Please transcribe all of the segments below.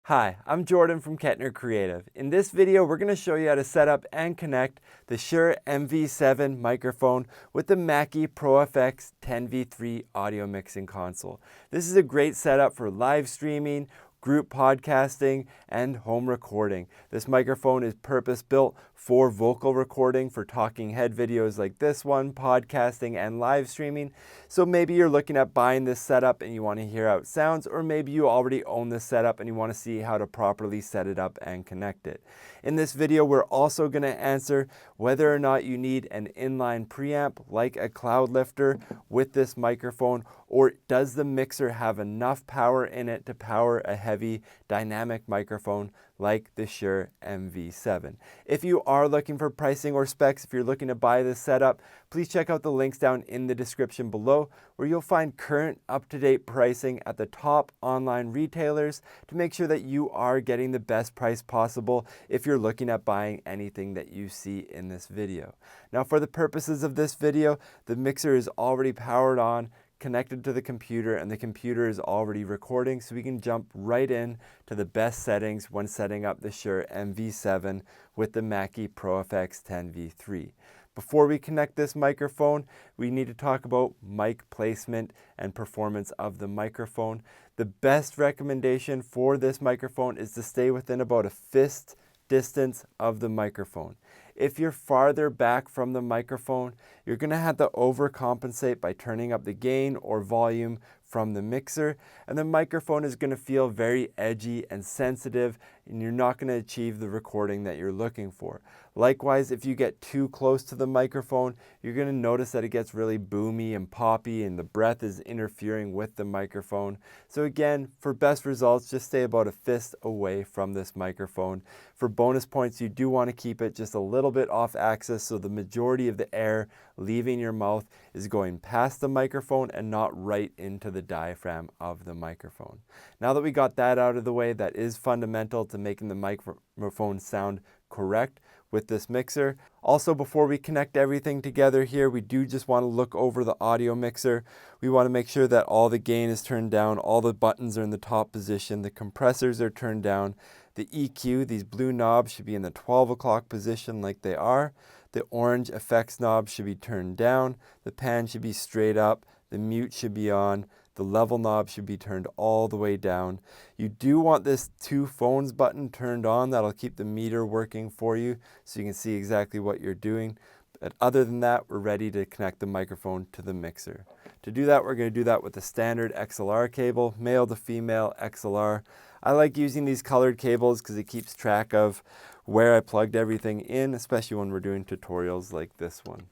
Hi, I'm Jordan from Kettner Creative. In this video, we're going to show you how to set up and connect the Shure MV7 microphone with the Mackie ProFX10v3 audio mixing console. This is a great setup for live streaming, group podcasting, and home recording. This microphone is purpose-built for vocal recording, for talking head videos like this one, podcasting, and live streaming. So maybe you're looking at buying this setup and you want to hear how it sounds, or maybe you already own this setup and you want to see how to properly set it up and connect it. In this video, we're also going to answer whether or not you need an inline preamp like a Cloudlifter with this microphone, or does the mixer have enough power in it to power a heavy dynamic microphone like the Shure MV7. If you are looking for pricing or specs, if you're looking to buy this setup, please check out the links down in the description below, where you'll find current up-to-date pricing at the top online retailers to make sure that you are getting the best price possible if you're looking at buying anything that you see in this video. Now, for the purposes of this video, the mixer is already powered on, connected to the computer, and the computer is already recording, so we can jump right in to the best settings when setting up the Shure MV7 with the Mackie ProFX10v3. Before we connect this microphone, we need to talk about mic placement and performance of the microphone. The best recommendation for this microphone is to stay within about a fist distance of the microphone. If you're farther back from the microphone, you're going to have to overcompensate by turning up the gain or volume from the mixer, and the microphone is going to feel very edgy and sensitive, and you're not going to achieve the recording that you're looking for. Likewise, if you get too close to the microphone, you're going to notice that it gets really boomy and poppy, and the breath is interfering with the microphone. So again, for best results, just stay about a fist away from this microphone. For bonus points, you do want to keep it just a little bit off axis, so the majority of the air leaving your mouth is going past the microphone and not right into the diaphragm of the microphone. Now that we got that out of the way, that is fundamental to making the microphone sound correct with this mixer. Also, before we connect everything together here, we do just want to look over the audio mixer. We want to make sure that all the gain is turned down, all the buttons are in the top position, the compressors are turned down, the EQ, these blue knobs should be in the 12 o'clock position like they are. The orange effects knob should be turned down, the pan should be straight up, the mute should be on, the level knob should be turned all the way down. You do want this 2 phones button turned on. That'll keep the meter working for you so you can see exactly what you're doing. But other than that, we're ready to connect the microphone to the mixer. To do that, we're going to do that with the standard XLR cable, male to female XLR. I like using these colored cables because it keeps track of where I plugged everything in, especially when we're doing tutorials like this one.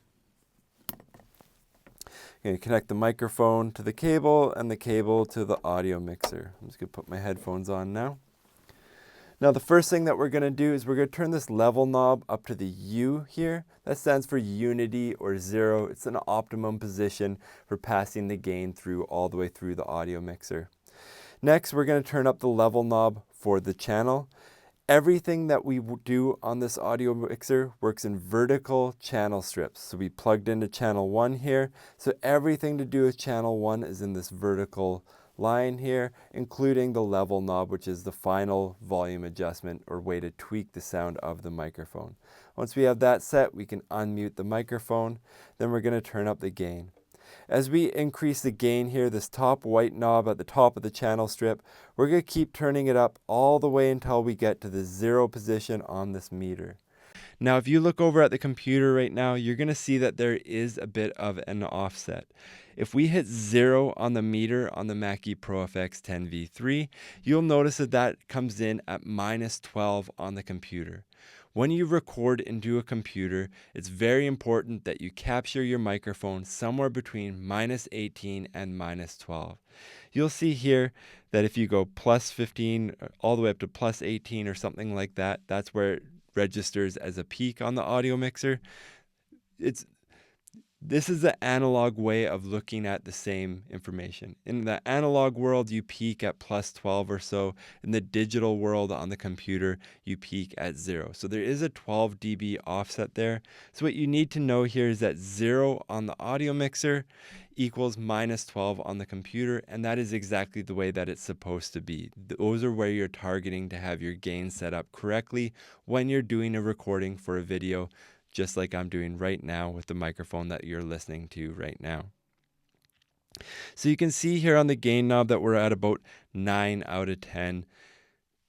I'm going to connect the microphone to the cable and the cable to the audio mixer. I'm just going to put my headphones on now. Now the first thing that we're going to do is we're going to turn this level knob up to the U here. That stands for unity or 0. It's an optimum position for passing the gain through all the way through the audio mixer. Next, we're going to turn up the level knob for the channel. Everything that we do on this audio mixer works in vertical channel strips. So we plugged into channel 1 here. So everything to do with channel 1 is in this vertical line here, including the level knob, which is the final volume adjustment or way to tweak the sound of the microphone. Once we have that set, we can unmute the microphone. Then we're going to turn up the gain. As we increase the gain here, this top white knob at the top of the channel strip, we're going to keep turning it up all the way until we get to the 0 position on this meter. Now, if you look over at the computer right now, you're going to see that there is a bit of an offset. If we hit 0 on the meter on the Mackie ProFX10v3, you'll notice that that comes in at -12 on the computer. When you record into a computer, it's very important that you capture your microphone somewhere between -18 and -12. You'll see here that if you go +15 all the way up to +18 or something like that, that's where it registers as a peak on the audio mixer. This is the analog way of looking at the same information. In the analog world, you peak at plus 12 or so. In the digital world on the computer, you peak at 0. So there is a 12 dB offset there. So what you need to know here is that 0 on the audio mixer equals minus 12 on the computer, and that is exactly the way that it's supposed to be. Those are where you're targeting to have your gain set up correctly when you're doing a recording for a video, just like I'm doing right now with the microphone that you're listening to right now. So you can see here on the gain knob that we're at about 9 out of 10.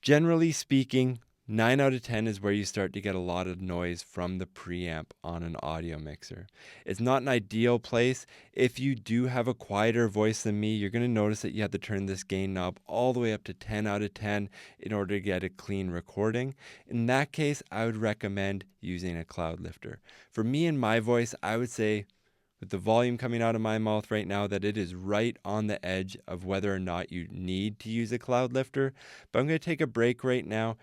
Generally speaking, 9 out of 10 is where you start to get a lot of noise from the preamp on an audio mixer. It's not an ideal place. If you do have a quieter voice than me, you're going to notice that you have to turn this gain knob all the way up to 10 out of 10 in order to get a clean recording. In that case, I would recommend using a Cloudlifter. For me and my voice, I would say, with the volume coming out of my mouth right now, that it is right on the edge of whether or not you need to use a Cloudlifter. But I'm going to take a break right now,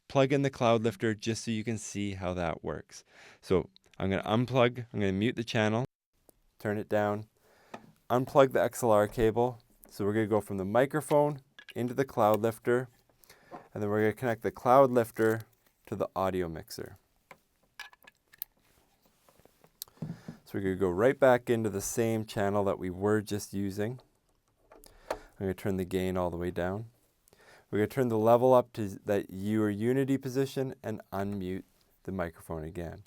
plug in the Cloudlifter just so you can see how that works. So I'm going to unplug, I'm going to mute the channel, turn it down, unplug the XLR cable. So we're going to go from the microphone into the Cloudlifter, and then we're going to connect the Cloudlifter to the audio mixer. So we're going to go right back into the same channel that we were just using. I'm going to turn the gain all the way down. We're going to turn the level up to that your unity position and unmute the microphone again.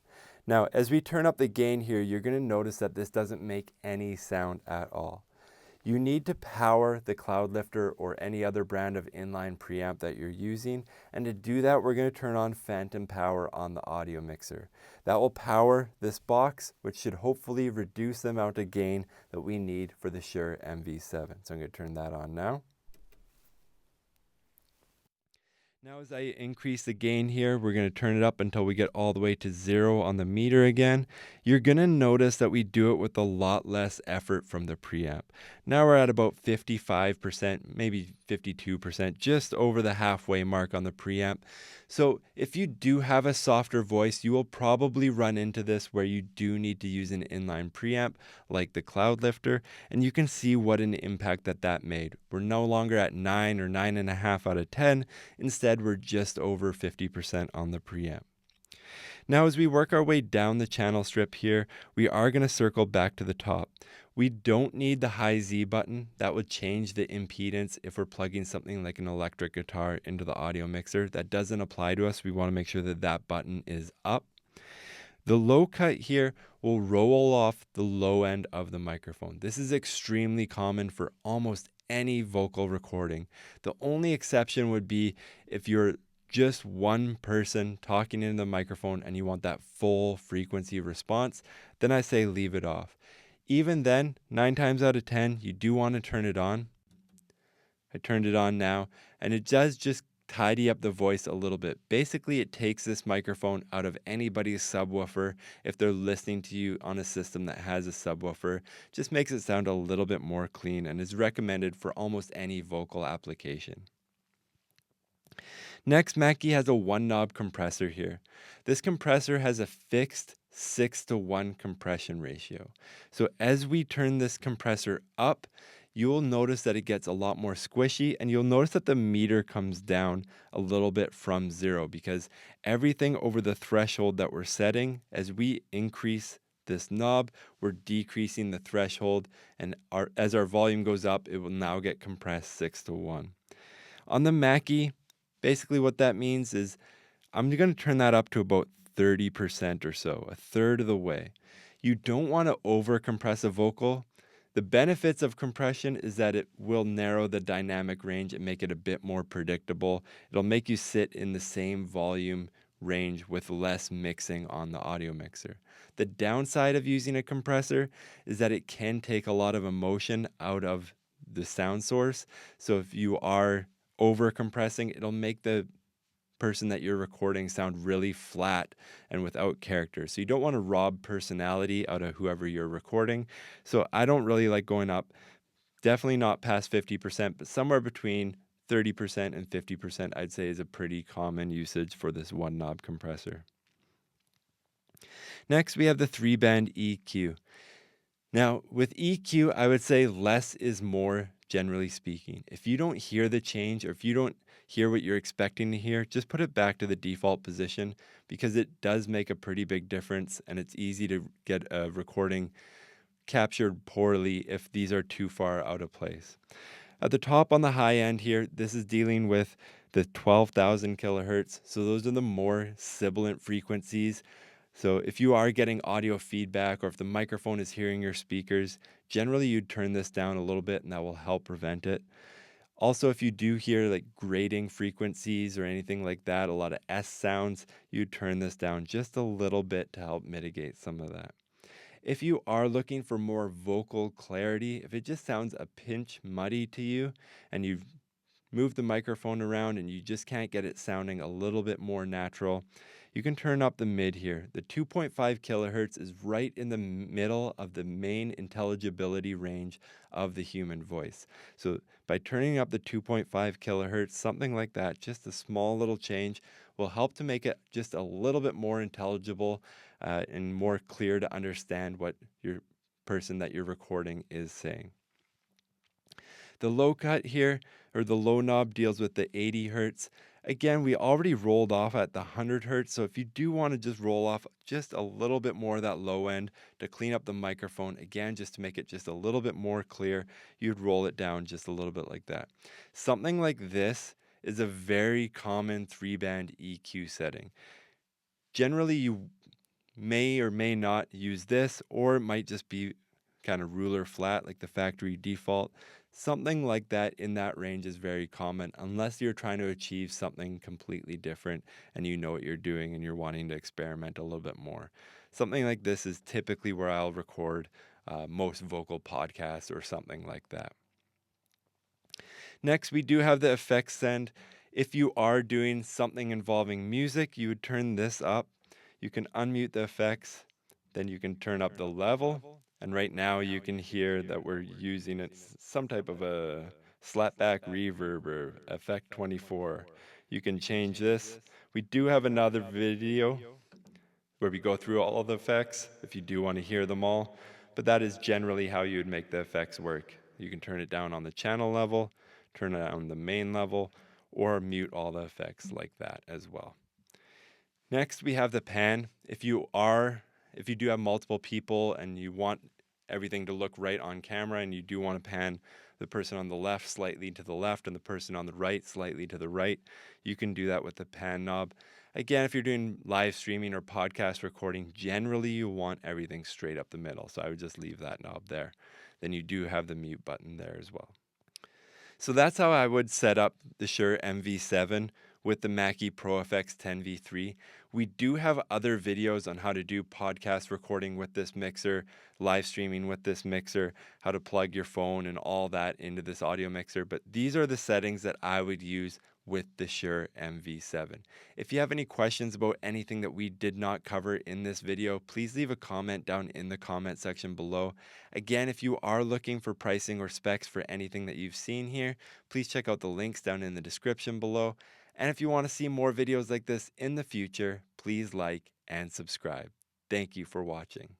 Now, as we turn up the gain here, you're going to notice that this doesn't make any sound at all. You need to power the Cloudlifter or any other brand of inline preamp that you're using. And to do that, we're going to turn on phantom power on the audio mixer. That will power this box, which should hopefully reduce the amount of gain that we need for the Shure MV7. So I'm going to turn that on now. Now as I increase the gain here, we're going to turn it up until we get all the way to 0 on the meter again. You're going to notice that we do it with a lot less effort from the preamp. Now we're at about 55%, maybe 52%, just over the halfway mark on the preamp. So if you do have a softer voice, you will probably run into this where you do need to use an inline preamp like the Cloudlifter, and you can see what an impact that made. We're no longer at 9 or 9.5 out of 10. Instead, we're just over 50% on the preamp. Now, as we work our way down the channel strip here, we are going to circle back to the top. We don't need the high Z button. That would change the impedance if we're plugging something like an electric guitar into the audio mixer. That doesn't apply to us. We want to make sure that that button is up. The low cut here will roll off the low end of the microphone. This is extremely common for almost any vocal recording. The only exception would be if you're just one person talking into the microphone and you want that full frequency response, then I say leave it off. Even then, 9 times out of 10, you do want to turn it on. I turned it on now, and it does just tidy up the voice a little bit. Basically, it takes this microphone out of anybody's subwoofer. If they're listening to you on a system that has a subwoofer, just makes it sound a little bit more clean and is recommended for almost any vocal application. Next, Mackie has a 1-knob compressor here. This compressor has a fixed 6:1 compression ratio. So as we turn this compressor up, you'll notice that it gets a lot more squishy, and you'll notice that the meter comes down a little bit from 0 because everything over the threshold that we're setting, as we increase this knob, we're decreasing the threshold, and as our volume goes up, it will now get compressed 6:1. On the Mackie, basically what that means is I'm going to turn that up to about 30% or so, a third of the way. You don't want to over compress a vocal. The benefits of compression is that it will narrow the dynamic range and make it a bit more predictable. It'll make you sit in the same volume range with less mixing on the audio mixer. The downside of using a compressor is that it can take a lot of emotion out of the sound source. So if you are over compressing, it'll make the person that you're recording sound really flat and without character. So you don't want to rob personality out of whoever you're recording. So I don't really like going up, definitely not past 50%, but somewhere between 30% and 50% I'd say is a pretty common usage for this 1-knob compressor. Next, we have the 3-band EQ. Now, with EQ, I would say less is more, generally speaking. If you don't hear the change, or if you don't hear what you're expecting to hear, just put it back to the default position, because it does make a pretty big difference, and it's easy to get a recording captured poorly if these are too far out of place. At the top on the high end here, this is dealing with the 12,000 kilohertz. So those are the more sibilant frequencies. So if you are getting audio feedback, or if the microphone is hearing your speakers, generally you'd turn this down a little bit, and that will help prevent it. Also, if you do hear like grating frequencies or anything like that, a lot of S sounds, you'd turn this down just a little bit to help mitigate some of that. If you are looking for more vocal clarity, if it just sounds a pinch muddy to you, and you've moved the microphone around and you just can't get it sounding a little bit more natural, you can turn up the mid here. The 2.5 kilohertz is right in the middle of the main intelligibility range of the human voice. So by turning up the 2.5 kilohertz, something like that, just a small little change, will help to make it just a little bit more intelligible and more clear to understand what your person that you're recording is saying. The low cut here, or the low knob, deals with the 80 hertz. Again, we already rolled off at the 100 hertz, so if you do want to just roll off just a little bit more of that low end to clean up the microphone, again, just to make it just a little bit more clear, you'd roll it down just a little bit like that. Something like this is a very common 3-band EQ setting. Generally, you may or may not use this, or it might just be kind of ruler flat like the factory default. Something like that in that range is very common, unless you're trying to achieve something completely different and you know what you're doing and you're wanting to experiment a little bit more. Something like this is typically where I'll record most vocal podcasts or something like that. Next, we do have the effects send. If you are doing something involving music, you would turn this up. You can unmute the effects, then you can turn up the level. And right now you can hear that we're using some type of a slapback reverb or effect 24. You can change this. We do have another video where we go through all of the effects if you do want to hear them all, but that is generally how you would make the effects work. You can turn it down on the channel level, turn it on the main level, or mute all the effects like that as well. Next, we have the pan. If you do have multiple people and you want everything to look right on camera, and you do want to pan the person on the left slightly to the left and the person on the right slightly to the right, you can do that with the pan knob. Again, if you're doing live streaming or podcast recording, generally you want everything straight up the middle, so I would just leave that knob there. Then you do have the mute button there as well. So that's how I would set up the Shure MV7 with the Mackie ProFX10v3. We do have other videos on how to do podcast recording with this mixer, live streaming with this mixer, how to plug your phone and all that into this audio mixer, but these are the settings that I would use with the Shure MV7. If you have any questions about anything that we did not cover in this video, please leave a comment down in the comment section below. Again, if you are looking for pricing or specs for anything that you've seen here, please check out the links down in the description below. And if you want to see more videos like this in the future, please like and subscribe. Thank you for watching.